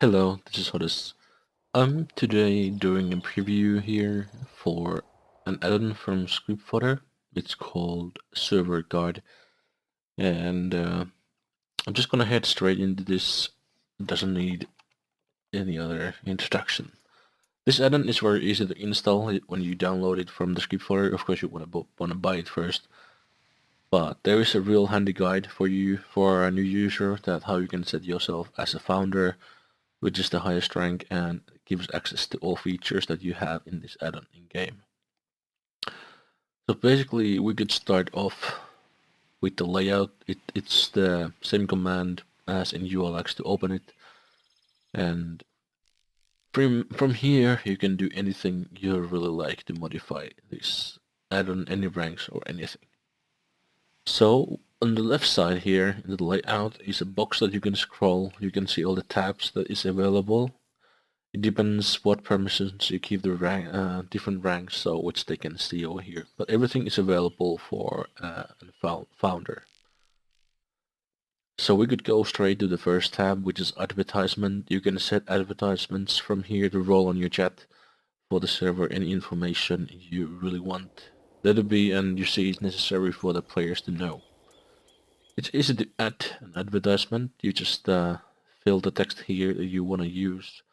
Hello, this is Hodis. I'm today doing a preview here for an add-on from ScriptFodder. It's called ServerGuard, and I'm just gonna head straight into this. It doesn't need any other introduction. This add-on is very easy to install when you download it from the ScriptFodder. Of course, you wanna buy it first, but there is a real handy guide for you for a new user that how you can set yourself as a founder, which is the highest rank and gives access to all features that you have in this add-on in-game. So basically we could start off with the layout. It's the same command as in ULX to open it, and from here you can do anything you really like to modify this add-on, any ranks or anything. So on the left side here in the layout is a box that you can scroll. You can see all the tabs that is available. It depends what permissions you give the different ranks, so which they can see over here. But everything is available for a founder. So we could go straight to the first tab, which is advertisement. You can set advertisements from here to roll on your chat for the server, any information you really want there to be and you see is necessary for the players to know. It's easy to add an advertisement. You just fill the text here that you want to use.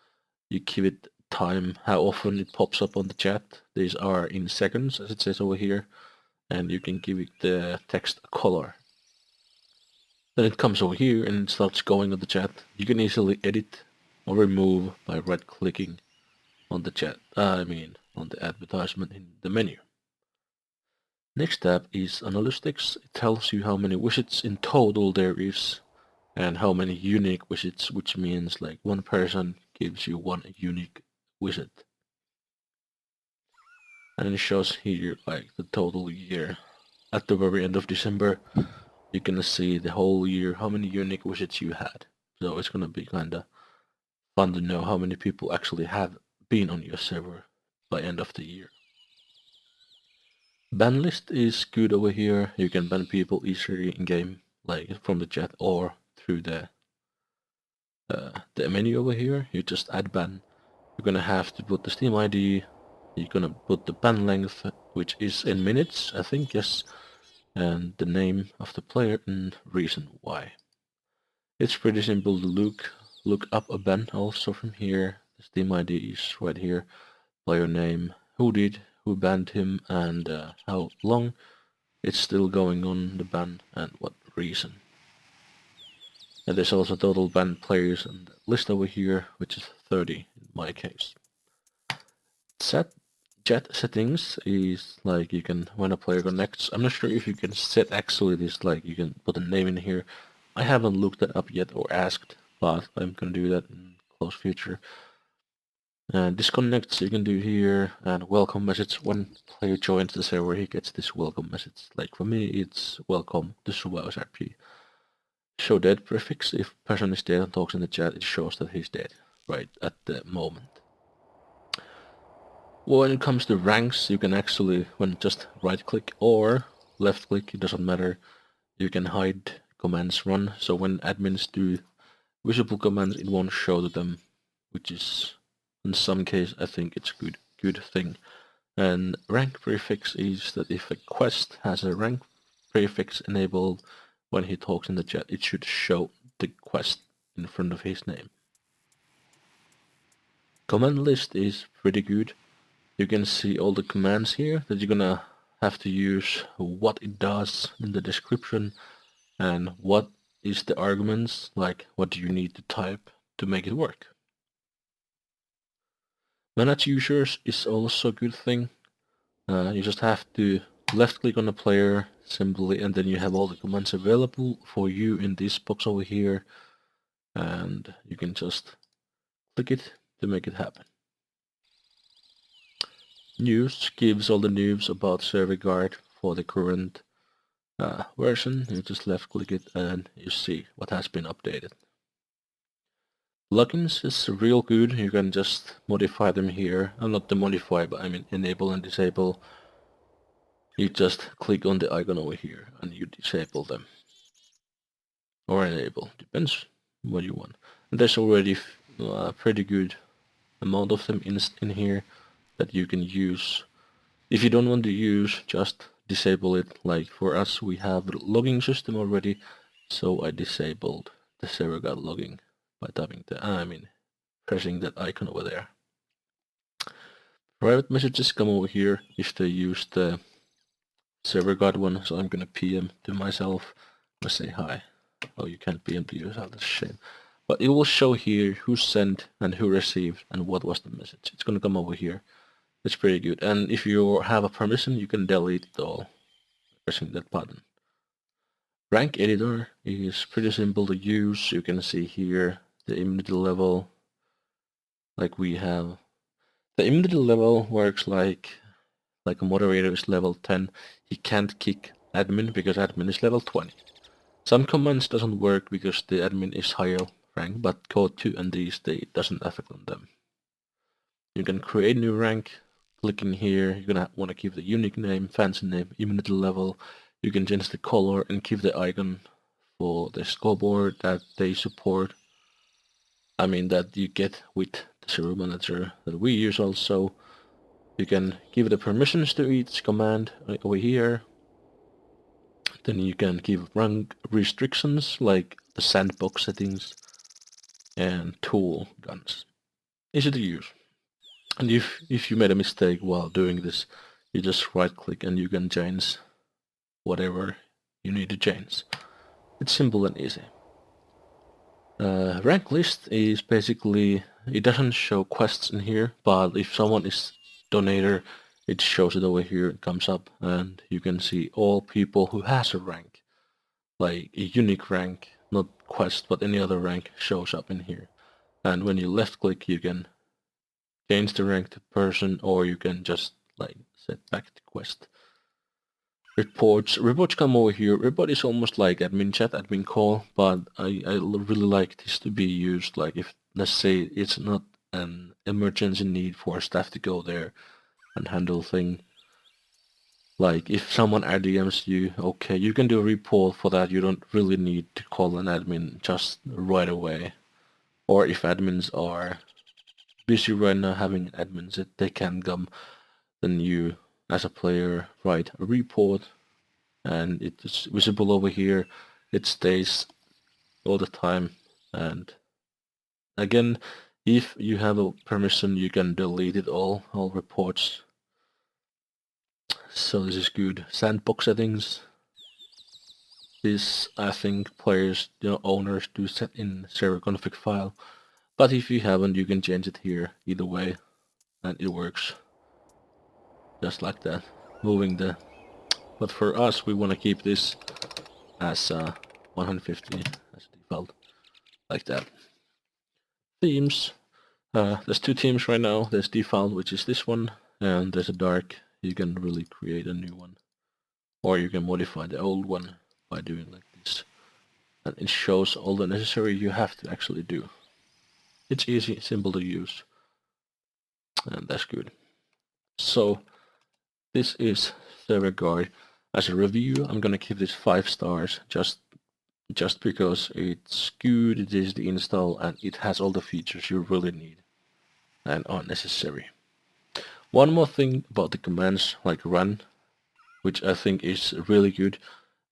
You give it time, how often it pops up on the chat. These are in seconds, as it says over here, and you can give it the text a color. Then it comes over here and it starts going on the chat. You can easily edit or remove by right-clicking on the chat. On the advertisement in the menu. Next tab is Analystics. It tells you how many visits in total there is and how many unique visits, which means like one person gives you one unique visit. And it shows here like the total year. At the very end of December, you can see the whole year how many unique visits you had. So it's gonna be kinda fun to know how many people actually have been on your server by end of the year. Banlist is good over here. You can ban people easily in game, like from the chat or through the menu over here. You just add ban. You're gonna have to put the Steam ID. You're gonna put the ban length, which is in minutes, I think, yes, and the name of the player and reason why. It's pretty simple to look up a ban also from here. The Steam ID is right here. Player name, who banned him, and how long it's still going on the ban and what reason. And there's also total banned players on the list over here, which is 30 in my case. Chat settings is like you can, when a player connects, I'm not sure if you can set actually this, like you can put a name in here. I haven't looked that up yet or asked, but I'm gonna do that in close future. And disconnects you can do here, and welcome message. When player joins the server, he gets this welcome message. Like for me, it's welcome to Survivors RP. Show dead prefix. If person is dead and talks in the chat, it shows that he's dead right at the moment. When it comes to ranks, you can actually, when just right click or left click, it doesn't matter, you can hide commands run. So when admins do visible commands, it won't show to them, which is in some case I think it's a good thing. And rank prefix is that if a quest has a rank prefix enabled, when he talks in the chat, it should show the quest in front of his name. Command list is pretty good. You can see all the commands here that you're gonna have to use, what it does in the description, and what is the arguments, like what do you need to type to make it work. Manage users is also a good thing. You just have to left click on the player simply, and then you have all the commands available for you in this box over here, and you can just click it to make it happen. News gives all the news about ServerGuard for the current version. You just left click it and you see what has been updated. Plugins is real good. You can just modify them here. Not to modify, but I mean enable and disable. You just click on the icon over here and you disable them. Or enable, depends what you want. And there's already pretty good amount of them in here that you can use. If you don't want to use, just disable it. Like for us, we have the logging system already, so I disabled the ServerGuard logging by pressing that icon over there. Private messages come over here if they use the ServerGuard one, so I'm gonna PM to myself and say hi. Oh, you can't PM to yourself, that's a shame. But it will show here who sent and who received and what was the message. It's gonna come over here. It's pretty good. And if you have a permission, you can delete it all pressing that button. Rank editor is pretty simple to use. You can see here the immunity level. Like we have the immunity level works like a moderator is level 10. He can't kick admin because admin is level 20. Some commands doesn't work because the admin is higher rank, but code 2 and these it doesn't affect on them. You can create new rank. Clicking here, you're gonna want to keep the unique name, fancy name, immunity level. You can change the color and keep the icon for the scoreboard that they support. That you get with the server manager that we use also. You can give the permissions to each command over here. Then you can give rank restrictions like the sandbox settings and tool guns. Easy to use. And if you made a mistake while doing this, you just right click and you can change whatever you need to change. It's simple and easy. Rank list is basically, it doesn't show quests in here, but if someone is donator, it shows it over here, it comes up, and you can see all people who has a rank, like a unique rank, not quest, but any other rank shows up in here. And when you left click, you can change the rank to person, or you can just set back to quest. Reports come over here. Report is almost like admin chat, admin call, but I really like this to be used. Like if, let's say, it's not an emergency need for staff to go there and handle thing. Like if someone RDMs you, okay, you can do a report for that. You don't really need to call an admin just right away. Or if admins are busy right now having admins that they can come, then you as a player write a report and it's visible over here. It stays all the time, and again, if you have a permission, you can delete it all reports. So this is good. Sandbox settings. This I think players, owners do set in server config file, but if you haven't, you can change it here either way, and it works just like that. But for us, we want to keep this as 150 as default, like that. Themes. There's two themes right now. There's default, which is this one, and there's a dark. You can really create a new one, or you can modify the old one by doing like this, and it shows all the necessary you have to actually do. It's easy, simple to use, and that's good. So this is ServerGuard. As a review, I'm gonna give this 5 stars just because it's good, it is the install, and it has all the features you really need and are necessary. One more thing about the commands like run, which I think is really good,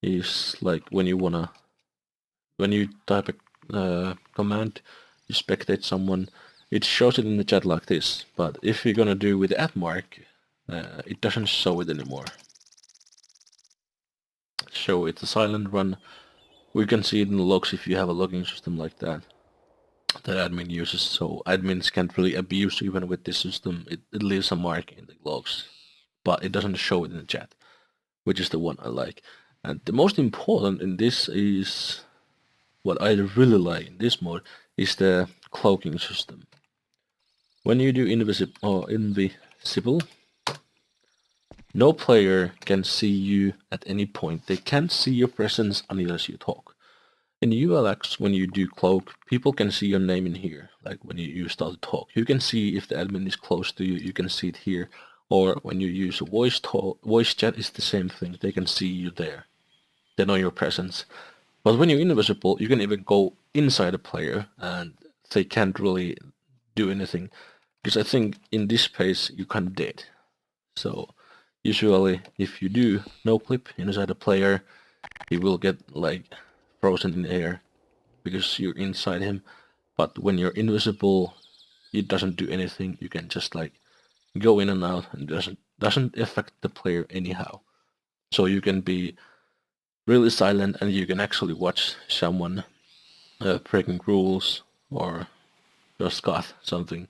is like when you type a command, you spectate someone, it shows it in the chat like this, but if you're gonna do with the @ mark, it doesn't show it anymore. So it's a silent run. We can see it in the logs if you have a logging system like that admin uses, so admins can't really abuse even with this system. It leaves a mark in the logs, but it doesn't show it in the chat, which is the one I like. And the most important in this is, what I really like in this mode, is the cloaking system. When you do invisible, no player can see you at any point. They can't see your presence unless you talk. In ULX, when you do cloak, people can see your name in here. Like when you start to talk, you can see if the admin is close to you. You can see it here. Or when you use a voice chat, is the same thing. They can see you there. They know your presence. But when you're invisible, you can even go inside a player and they can't really do anything. Because I think in this phase you kind of dead. So usually if you do no clip inside a player, he will get like frozen in the air because you're inside him. But when you're invisible, it doesn't do anything. You can just like go in and out, and doesn't affect the player anyhow. So you can be really silent, and you can actually watch someone breaking rules or just got something,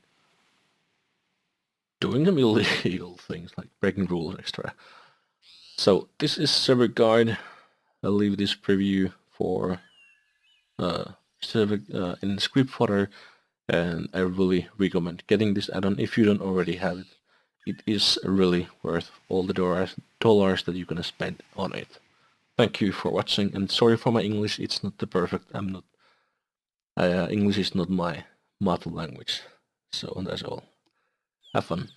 doing some illegal things like breaking rules extra. So this is ServerGuard. I'll leave this preview for server in script fodder, and I really recommend getting this add-on if you don't already have it. It is really worth all the dollars that you're gonna spend on it. Thank you for watching, and sorry for my English. It's not the perfect. I'm not. English is not my mother language, so that's all. Have fun.